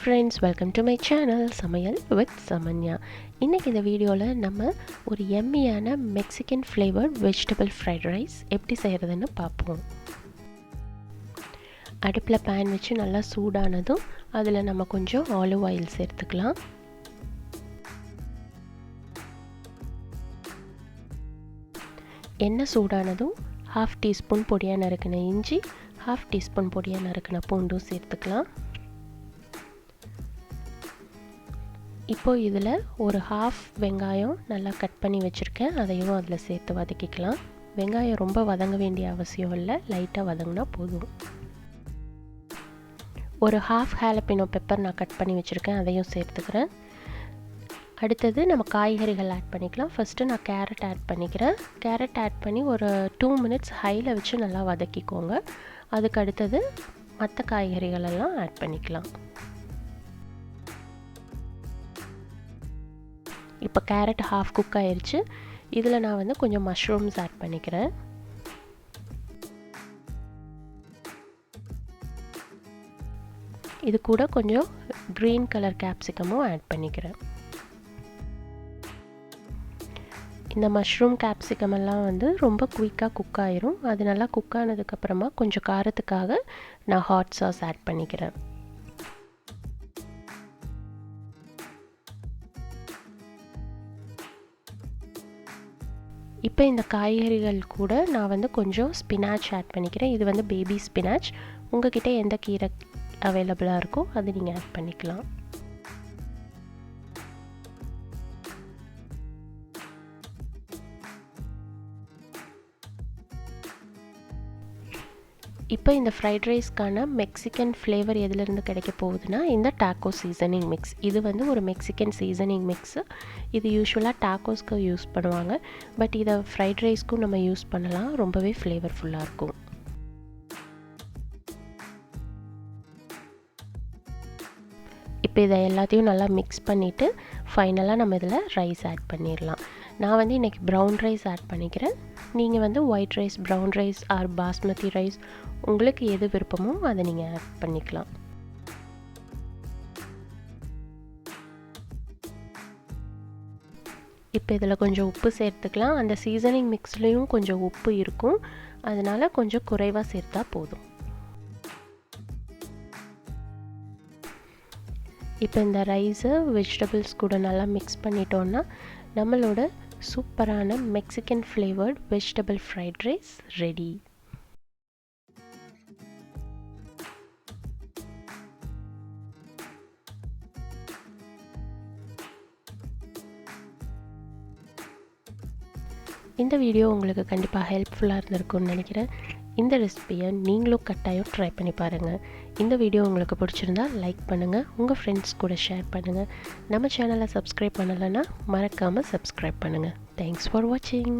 friends, welcome to my channel சமையல் with Samanya. இன்னைக்கு இந்த வீடியோல நம்ம ஒரு yummy-யான Mexican flavored vegetable fried rice எப்படி செய்யறதுன்னு பாப்போம். அடுப்புல pan வச்சு நல்லா சூடானதும் அதுல நம்ம கொஞ்சம் olive oil சேர்த்துக்கலாம். எண்ணெய் சூடானதும் 1/2 teaspoon பொடியா நறுக்கின இஞ்சி, 1/2 teaspoon பொடியா நறுக்கின பூண்டு சேர்த்துக்கலாம். இப்போ இதில் ஒரு 1/2 வெங்காயம் நல்லா கட் பண்ணி வச்சுருக்கேன், அதையும் அதில் சேர்த்து வதக்கிக்கலாம். வெங்காயம் ரொம்ப வதங்க வேண்டிய அவசியம் இல்லை, லைட்டாக வதங்கினா போதும். ஒரு 1/2 ஜாலபெனோ பெப்பர் நான் கட் பண்ணி வச்சுருக்கேன், அதையும் சேர்த்துக்கிறேன். அடுத்தது நம்ம காய்கறிகள் ஆட் பண்ணிக்கலாம். ஃபஸ்ட்டு நான் கேரட் ஆட் பண்ணிக்கிறேன். கேரட் ஆட் பண்ணி ஒரு 2 minutes ஹையில் வச்சு நல்லா வதக்கிக்கோங்க. அதுக்கு அடுத்தது மற்ற காய்கறிகளெல்லாம் ஆட் பண்ணிக்கலாம். இப்போ கேரட் 1/2 குக் ஆயிடுச்சு. இதில் நான் வந்து கொஞ்சம் மஷ்ரூம்ஸ் ஆட் பண்ணிக்கிறேன். இது கூட கொஞ்சம் க்ரீன் கலர் கேப்சிகமும் ஆட் பண்ணிக்கிறேன். இந்த மஷ்ரூம் கேப்சிகம் எல்லாம் வந்து ரொம்ப குயிக்காக குக் ஆயிரும். அது நல்லா குக் ஆனதுக்கப்புறமா கொஞ்சம் காரத்துக்காக நான் ஹாட் சாஸ் ஆட் பண்ணிக்கிறேன். இப்போ இந்த காய்கறிகள் கூட நான் வந்து கொஞ்சம் ஸ்பினாச் ஆட் பண்ணிக்கிறேன். இது வந்து பேபி ஸ்பினாச். உங்ககிட்ட எந்த கீரை அவைலபிளாக இருக்கோ அது நீங்கள் ஆட் பண்ணிக்கலாம். இப்போ இந்த ஃப்ரைட் ரைஸ்க்கான மெக்சிகன் ஃப்ளேவர் எதுலேருந்து கிடைக்க போகுதுன்னா இந்த டாக்கோ சீசனிங் மிக்ஸ். இது வந்து ஒரு மெக்சிகன் சீசனிங் மிக்ஸு. இது யூஸ்வலாக டாக்கோஸ்க்கு யூஸ் பண்ணுவாங்க, பட் இதை ஃப்ரைட் ரைஸ்க்கும் நம்ம யூஸ் பண்ணலாம். ரொம்பவே ஃப்ளேவர்ஃபுல்லாக இருக்கும். இப்போ இதை எல்லாத்தையும் நல்லா மிக்ஸ் பண்ணிவிட்டு ஃபைனலாக நம்ம இதில் ரைஸ் ஆட் பண்ணிடலாம். நான் வந்து இன்றைக்கி ப்ரௌன் ரைஸ் ஆட் பண்ணிக்கிறேன். நீங்கள் வந்து white rice, brown rice or basmati rice உங்களுக்கு எது விருப்பமோ அதை நீங்கள் ஆட் பண்ணிக்கலாம். இப்போ இதில் கொஞ்சம் உப்பு சேர்த்துக்கலாம். அந்த சீசனிங் மிக்ஸ்லேயும் கொஞ்சம் உப்பு இருக்கும், அதனால் கொஞ்சம் குறைவாக சேர்த்தா போதும். இப்போ இந்த ரைஸை வெஜிடபிள்ஸ் கூட நல்லா மிக்ஸ் பண்ணிட்டோன்னா நம்மளோட சூப்பரான Mexican flavoured vegetable fried rice ready. இந்த வீடியோ உங்களுக்கு கண்டிப்பாக ஹெல்ப்ஃபுல்லாக இருந்திருக்கும்னு நினைக்கிறேன். இந்த ரெசிபியை நீங்களும் கட்டாயம் ட்ரை பண்ணி பாருங்கள். இந்த வீடியோ உங்களுக்கு பிடிச்சிருந்தா லைக் பண்ணுங்கள், உங்கள் ஃப்ரெண்ட்ஸ் கூட ஷேர் பண்ணுங்கள். நம்ம சேனலை சப்ஸ்கிரைப் பண்ணலைன்னா மறக்காமல் சப்ஸ்கிரைப் பண்ணுங்கள். தேங்க்ஸ் ஃபார் வாட்சிங்.